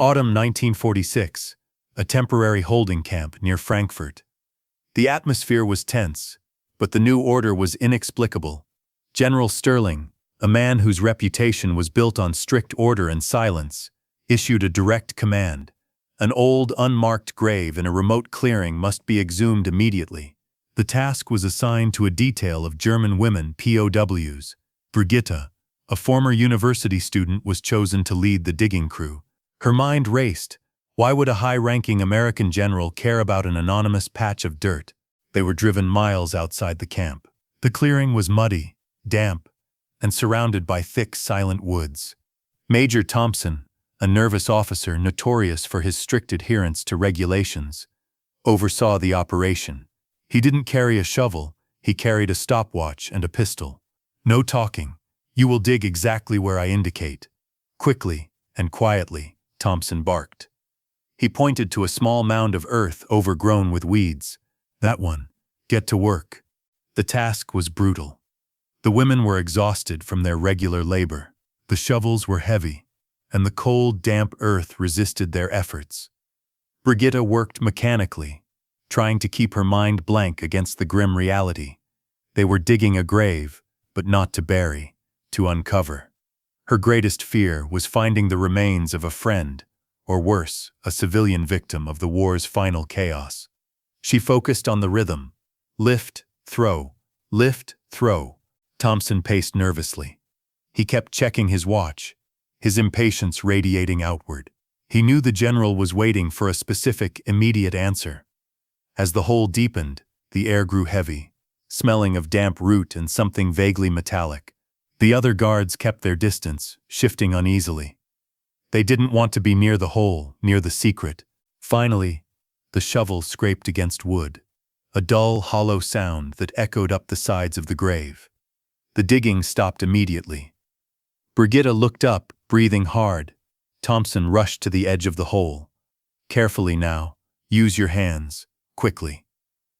Autumn 1946, a temporary holding camp near Frankfurt. The atmosphere was tense, but the new order was inexplicable. General Sterling, a man whose reputation was built on strict order and silence, issued a direct command. An old, unmarked grave in a remote clearing must be exhumed immediately. The task was assigned to a detail of German women POWs. Brigitta, a former university student, was chosen to lead the digging crew. Her mind raced. Why would a high-ranking American general care about an anonymous patch of dirt? They were driven miles outside the camp. The clearing was muddy, damp, and surrounded by thick, silent woods. Major Thompson, a nervous officer notorious for his strict adherence to regulations, oversaw the operation. He didn't carry a shovel, he carried a stopwatch and a pistol. No talking. You will dig exactly where I indicate. Quickly and quietly, Thompson barked. He pointed to a small mound of earth overgrown with weeds. That one. Get to work. The task was brutal. The women were exhausted from their regular labor. The shovels were heavy, and the cold, damp earth resisted their efforts. Brigitta worked mechanically, trying to keep her mind blank against the grim reality. They were digging a grave, but not to bury, to uncover. Her greatest fear was finding the remains of a friend, or worse, a civilian victim of the war's final chaos. She focused on the rhythm. Lift, throw, lift, throw. Thompson paced nervously. He kept checking his watch, his impatience radiating outward. He knew the general was waiting for a specific, immediate answer. As the hole deepened, the air grew heavy, smelling of damp root and something vaguely metallic. The other guards kept their distance, shifting uneasily. They didn't want to be near the hole, near the secret. Finally, the shovel scraped against wood, a dull, hollow sound that echoed up the sides of the grave. The digging stopped immediately. Brigitta looked up, breathing hard. Thompson rushed to the edge of the hole. Carefully now, use your hands, quickly.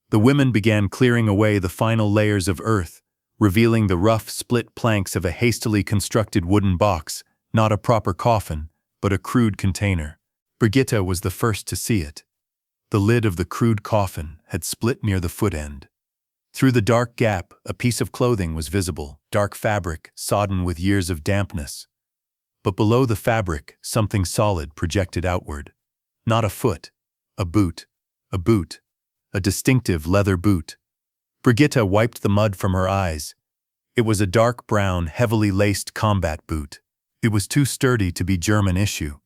The women began clearing away the final layers of earth, revealing the rough, split planks of a hastily constructed wooden box, not a proper coffin, but a crude container. Brigitta was the first to see it. The lid of the crude coffin had split near the foot end. Through the dark gap, a piece of clothing was visible, dark fabric, sodden with years of dampness. But below the fabric, something solid projected outward. Not a foot, a boot, a distinctive leather boot. Brigitta wiped the mud from her eyes. It was a dark brown, heavily laced combat boot. It was too sturdy to be German issue.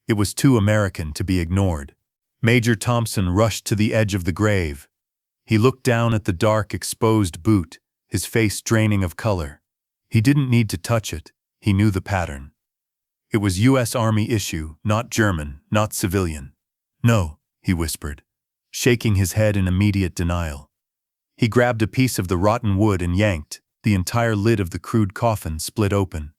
It was too American to be ignored. Major Thompson rushed to the edge of the grave. He looked down at the dark, exposed boot, his face draining of color. He didn't need to touch it. He knew the pattern. It was U.S. Army issue, not German, not civilian. No, he whispered, shaking his head in immediate denial. He grabbed a piece of the rotten wood and yanked. The entire lid of the crude coffin split open,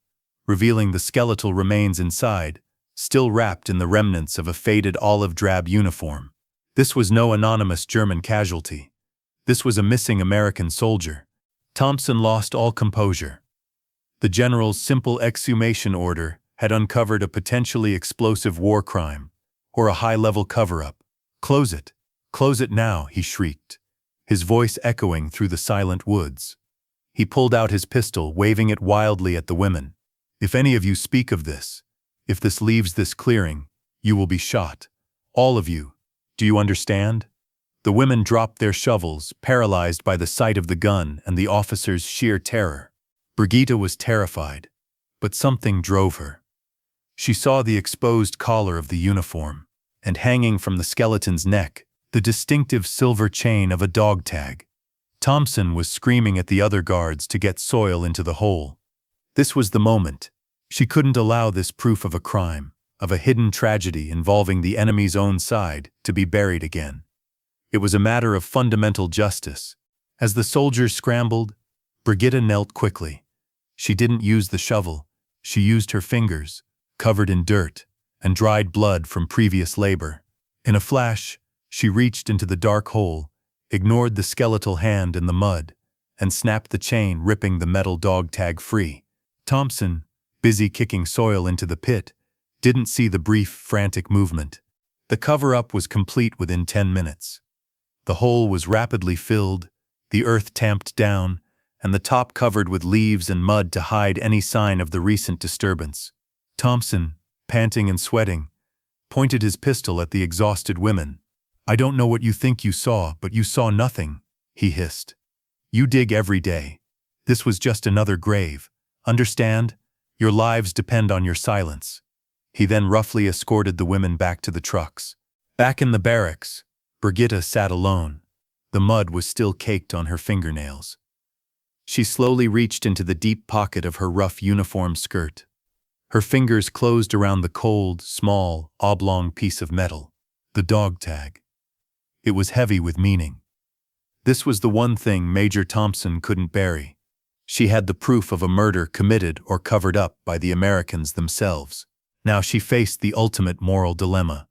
revealing the skeletal remains inside, still wrapped in the remnants of a faded olive-drab uniform. This was no anonymous German casualty. This was a missing American soldier. Thompson lost all composure. The general's simple exhumation order had uncovered a potentially explosive war crime, or a high-level cover-up. Close it now, he shrieked, his voice echoing through the silent woods. He pulled out his pistol, waving it wildly at the women. If any of you speak of this, if this leaves this clearing, you will be shot. All of you. Do you understand? The women dropped their shovels, paralyzed by the sight of the gun and the officer's sheer terror. Brigitta was terrified, but something drove her. She saw the exposed collar of the uniform, and hanging from the skeleton's neck, the distinctive silver chain of a dog tag. Thompson was screaming at the other guards to get soil into the hole. This was the moment. She couldn't allow this proof of a crime, of a hidden tragedy involving the enemy's own side, to be buried again. It was a matter of fundamental justice. As the soldiers scrambled, Brigitta knelt quickly. She didn't use the shovel. She used her fingers, covered in dirt and dried blood from previous labor. In a flash, she reached into the dark hole, ignored the skeletal hand in the mud, and snapped the chain, ripping the metal dog tag free. Thompson, busy kicking soil into the pit, didn't see the brief, frantic movement. The cover-up was complete within 10 minutes. The hole was rapidly filled, the earth tamped down, and the top covered with leaves and mud to hide any sign of the recent disturbance. Thompson, panting and sweating, pointed his pistol at the exhausted women. "I don't know what you think you saw, but you saw nothing," he hissed. "You dig every day. This was just another grave. Understand? Your lives depend on your silence." He then roughly escorted the women back to the trucks. Back in the barracks, Brigitta sat alone. The mud was still caked on her fingernails. She slowly reached into the deep pocket of her rough uniform skirt. Her fingers closed around the cold, small, oblong piece of metal, the dog tag. It was heavy with meaning. This was the one thing Major Thompson couldn't bury. She had the proof of a murder committed or covered up by the Americans themselves. Now she faced the ultimate moral dilemma: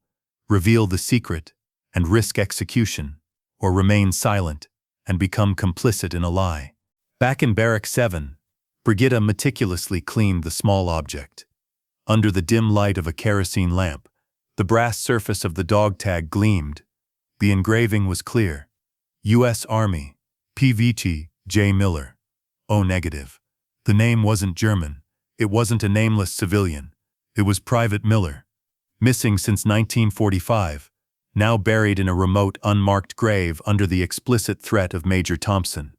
reveal the secret and risk execution, or remain silent and become complicit in a lie. Back in Barrack 7, Brigitta meticulously cleaned the small object. Under the dim light of a kerosene lamp, the brass surface of the dog tag gleamed. The engraving was clear. U.S. Army, PVT, J. Miller. O negative. The name wasn't German. It wasn't a nameless civilian. It was Private Miller. Missing since 1945, now buried in a remote, unmarked grave under the explicit threat of Major Thompson.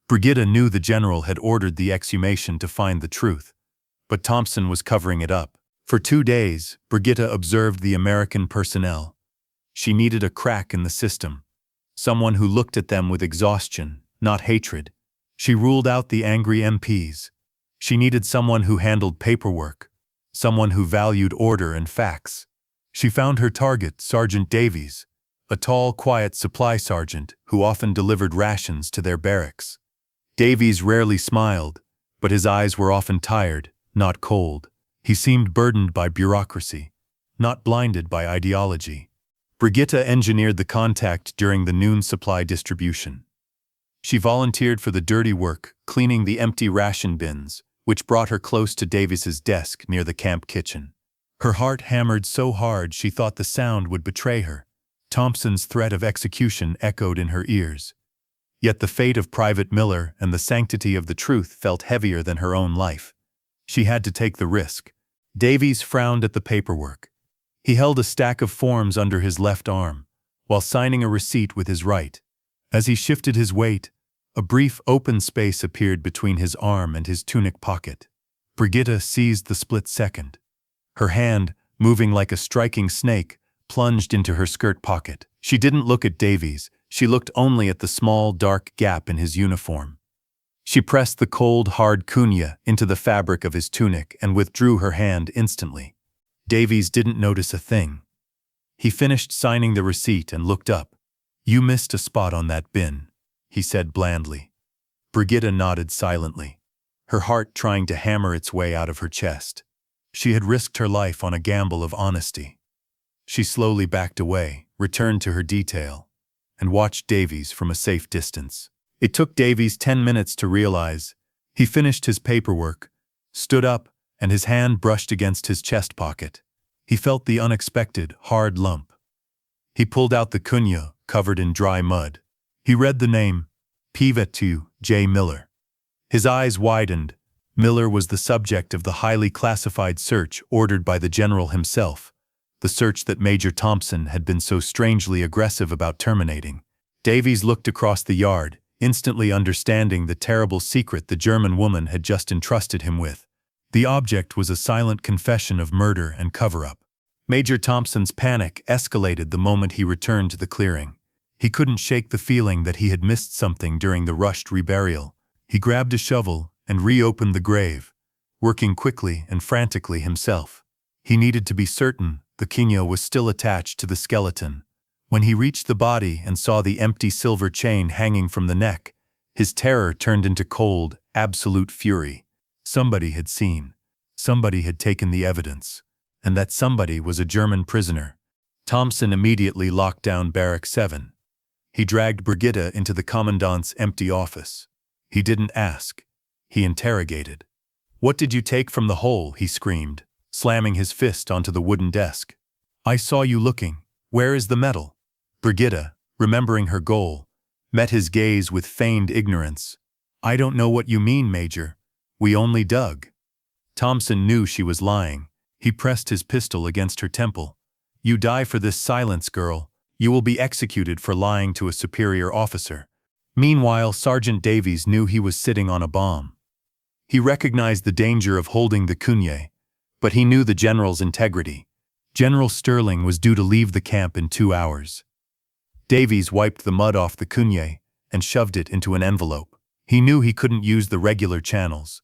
Brigitta knew the general had ordered the exhumation to find the truth, but Thompson was covering it up. For 2 days, Brigitta observed the American personnel. She needed a crack in the system, someone who looked at them with exhaustion, not hatred. She ruled out the angry MPs. She needed someone who handled paperwork, someone who valued order and facts. She found her target, Sergeant Davies, a tall, quiet supply sergeant who often delivered rations to their barracks. Davies rarely smiled, but his eyes were often tired, not cold. He seemed burdened by bureaucracy, not blinded by ideology. Brigitta engineered the contact during the noon supply distribution. She volunteered for the dirty work, cleaning the empty ration bins, which brought her close to Davies's desk near the camp kitchen. Her heart hammered so hard she thought the sound would betray her. Thompson's threat of execution echoed in her ears. Yet the fate of Private Miller and the sanctity of the truth felt heavier than her own life. She had to take the risk. Davies frowned at the paperwork. He held a stack of forms under his left arm, while signing a receipt with his right. As he shifted his weight, a brief open space appeared between his arm and his tunic pocket. Brigitta seized the split second. Her hand, moving like a striking snake, plunged into her skirt pocket. She didn't look at Davies. She looked only at the small, dark gap in his uniform. She pressed the cold, hard künye into the fabric of his tunic and withdrew her hand instantly. Davies didn't notice a thing. He finished signing the receipt and looked up. "You missed a spot on that bin," he said blandly. Brigitta nodded silently, her heart trying to hammer its way out of her chest. She had risked her life on a gamble of honesty. She slowly backed away, returned to her detail, and watched Davies from a safe distance. It took Davies 10 minutes to realize. He finished his paperwork, stood up, and his hand brushed against his chest pocket. He felt the unexpected, hard lump. He pulled out the künye, covered in dry mud. He read the name, PVT, J. Miller. His eyes widened. Miller was the subject of the highly classified search ordered by the general himself, the search that Major Thompson had been so strangely aggressive about terminating. Davies looked across the yard, instantly understanding the terrible secret the German woman had just entrusted him with. The object was a silent confession of murder and cover-up. Major Thompson's panic escalated the moment he returned to the clearing. He couldn't shake the feeling that he had missed something during the rushed reburial. He grabbed a shovel and reopened the grave, working quickly and frantically himself. He needed to be certain the künye was still attached to the skeleton. When he reached the body and saw the empty silver chain hanging from the neck, his terror turned into cold, absolute fury. Somebody had seen. Somebody had taken the evidence. And that somebody was a German prisoner. Thompson immediately locked down Barrack 7. He dragged Brigitta into the commandant's empty office. He didn't ask. He interrogated. "What did you take from the hole?" he screamed. slamming his fist onto the wooden desk. "I saw you looking. Where is the medal?" Brigitta, remembering her goal, met his gaze with feigned ignorance. "I don't know what you mean, Major. We only dug." Thompson knew she was lying. He pressed his pistol against her temple. "You die for this silence, girl. You will be executed for lying to a superior officer." Meanwhile, Sergeant Davies knew he was sitting on a bomb. He recognized the danger of holding the künye, but he knew the general's integrity. General Sterling was due to leave the camp in 2 hours. Davies wiped the mud off the künye and shoved it into an envelope. He knew he couldn't use the regular channels.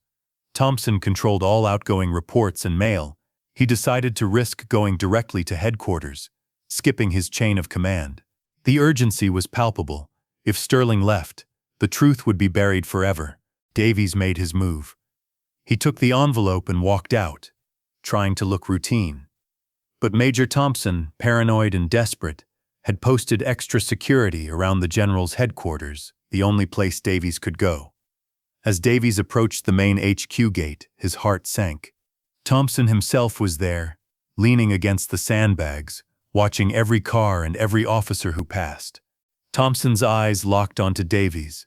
Thompson controlled all outgoing reports and mail. He decided to risk going directly to headquarters, skipping his chain of command. The urgency was palpable. If Sterling left, the truth would be buried forever. Davies made his move. He took the envelope and walked out, trying to look routine. But Major Thompson, paranoid and desperate, had posted extra security around the general's headquarters, the only place Davies could go. As Davies approached the main HQ gate, his heart sank. Thompson himself was there, leaning against the sandbags, watching every car and every officer who passed. Thompson's eyes locked onto Davies.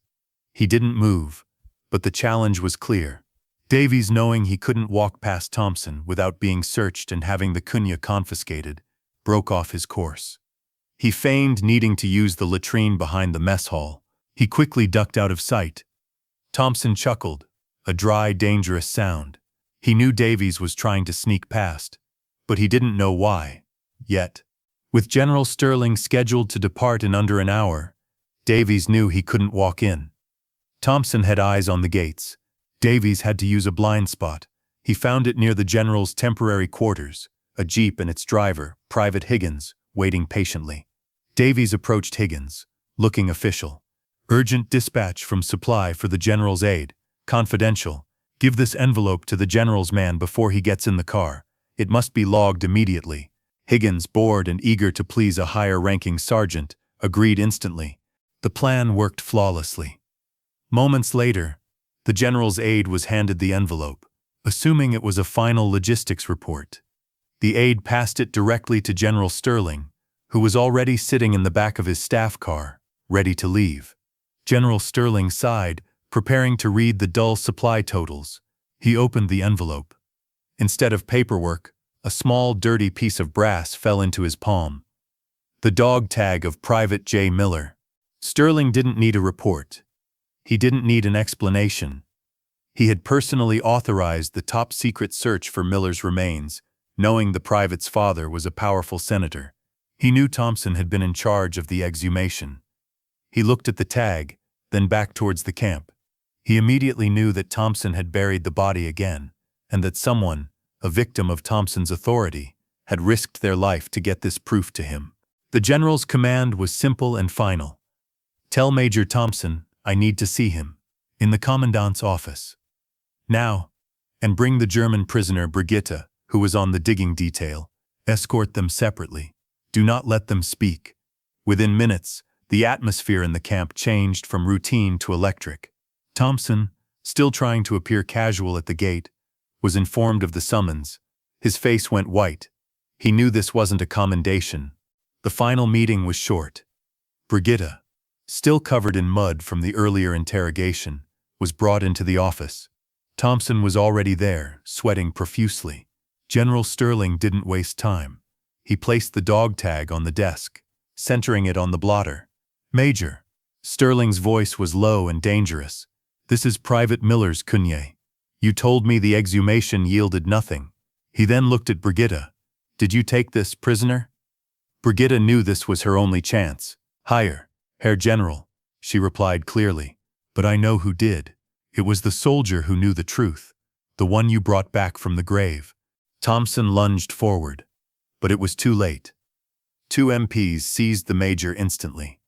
He didn't move, but the challenge was clear. Davies, knowing he couldn't walk past Thompson without being searched and having the künye confiscated, broke off his course. He feigned needing to use the latrine behind the mess hall. He quickly ducked out of sight. Thompson chuckled, a dry, dangerous sound. He knew Davies was trying to sneak past, but he didn't know why, yet. With General Sterling scheduled to depart in under an hour, Davies knew he couldn't walk in. Thompson had eyes on the gates. Davies had to use a blind spot. He found it near the general's temporary quarters, a jeep and its driver, Private Higgins, waiting patiently. Davies approached Higgins, looking official. "Urgent dispatch from supply for the general's aide. Confidential. Give this envelope to the general's man before he gets in the car. It must be logged immediately." Higgins, bored and eager to please a higher-ranking sergeant, agreed instantly. The plan worked flawlessly. Moments later, the general's aide was handed the envelope, assuming it was a final logistics report. The aide passed it directly to General Sterling, who was already sitting in the back of his staff car, ready to leave. General Sterling sighed, preparing to read the dull supply totals. He opened the envelope. Instead of paperwork, a small, dirty piece of brass fell into his palm. The dog tag of Private J. Miller. Sterling didn't need a report. He didn't need an explanation. He had personally authorized the top-secret search for Miller's remains, knowing the private's father was a powerful senator. He knew Thompson had been in charge of the exhumation. He looked at the tag, then back towards the camp. He immediately knew that Thompson had buried the body again, and that someone, a victim of Thompson's authority, had risked their life to get this proof to him. The general's command was simple and final. "Tell Major Thompson I need to see him, in the commandant's office. Now, and bring the German prisoner Brigitta, who was on the digging detail. Escort them separately. Do not let them speak." Within minutes, the atmosphere in the camp changed from routine to electric. Thompson, still trying to appear casual at the gate, was informed of the summons. His face went white. He knew this wasn't a commendation. The final meeting was short. Brigitta, still covered in mud from the earlier interrogation, was brought into the office. Thompson was already there, sweating profusely. General Sterling didn't waste time. He placed the dog tag on the desk, centering it on the blotter. "Major." Sterling's voice was low and dangerous. "This is Private Miller's künye. You told me the exhumation yielded nothing." He then looked at Brigitta. "Did you take this prisoner?" Brigitta knew this was her only chance. "Higher, Herr General," she replied clearly. "But I know who did. It was the soldier who knew the truth, the one you brought back from the grave." Thompson lunged forward, but it was too late. 2 MPs seized the major instantly.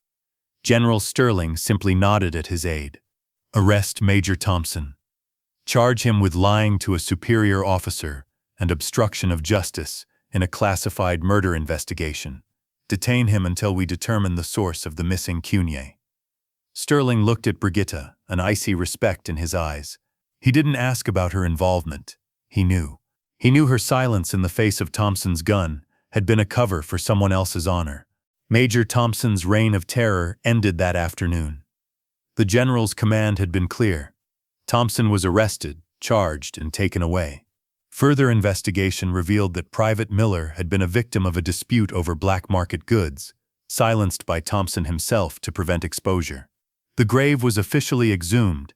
General Sterling simply nodded at his aide. "Arrest Major Thompson. Charge him with lying to a superior officer and obstruction of justice in a classified murder investigation. Detain him until we determine the source of the missing künye." Sterling looked at Brigitta, an icy respect in his eyes. He didn't ask about her involvement. He knew. He knew her silence in the face of Thompson's gun had been a cover for someone else's honor. Major Thompson's reign of terror ended that afternoon. The general's command had been clear. Thompson was arrested, charged, and taken away. Further investigation revealed that Private Miller had been a victim of a dispute over black market goods, silenced by Thompson himself to prevent exposure. The grave was officially exhumed,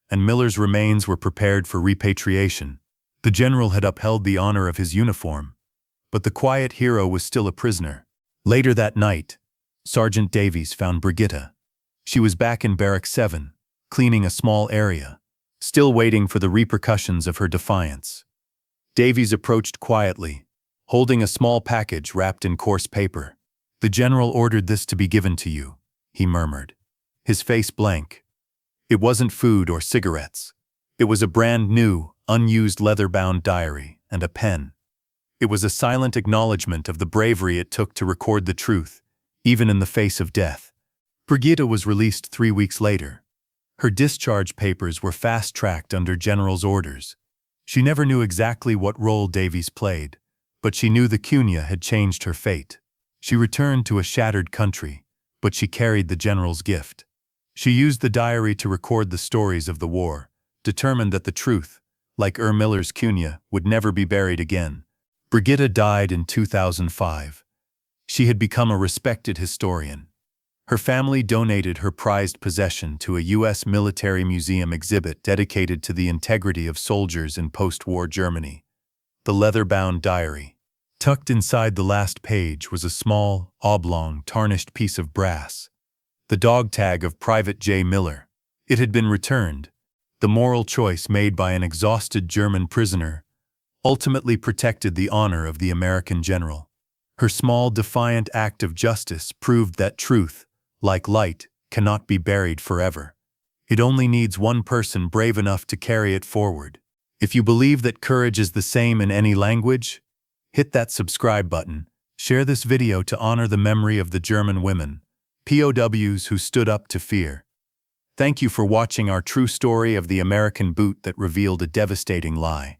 and Miller's remains were prepared for repatriation. The general had upheld the honor of his uniform, but the quiet hero was still a prisoner. Later that night, Sergeant Davies found Brigitta. She was back in Barrack 7, cleaning a small area, still waiting for the repercussions of her defiance. Davies approached quietly, holding a small package wrapped in coarse paper. "The general ordered this to be given to you," he murmured, his face blank. It wasn't food or cigarettes. It was a brand new, unused leather-bound diary and a pen. It was a silent acknowledgement of the bravery it took to record the truth, even in the face of death. Brigitta was released 3 weeks later. Her discharge papers were fast-tracked under General's orders. She never knew exactly what role Davies played, but she knew the künye had changed her fate. She returned to a shattered country, but she carried the General's gift. She used the diary to record the stories of the war, determined that the truth, like Miller's künye, would never be buried again. Brigitta died in 2005. She had become a respected historian. Her family donated her prized possession to a U.S. military museum exhibit dedicated to the integrity of soldiers in post-war Germany. The leather-bound diary. Tucked inside the last page was a small, oblong, tarnished piece of brass. The dog tag of Private J. Miller. It had been returned. The moral choice made by an exhausted German prisoner ultimately protected the honor of the American general. Her small, defiant act of justice proved that truth, like light, cannot be buried forever. It only needs one person brave enough to carry it forward. If you believe that courage is the same in any language, hit that subscribe button. Share this video to honor the memory of the German women, POWs who stood up to fear. Thank you for watching our true story of the American boot that revealed a devastating lie.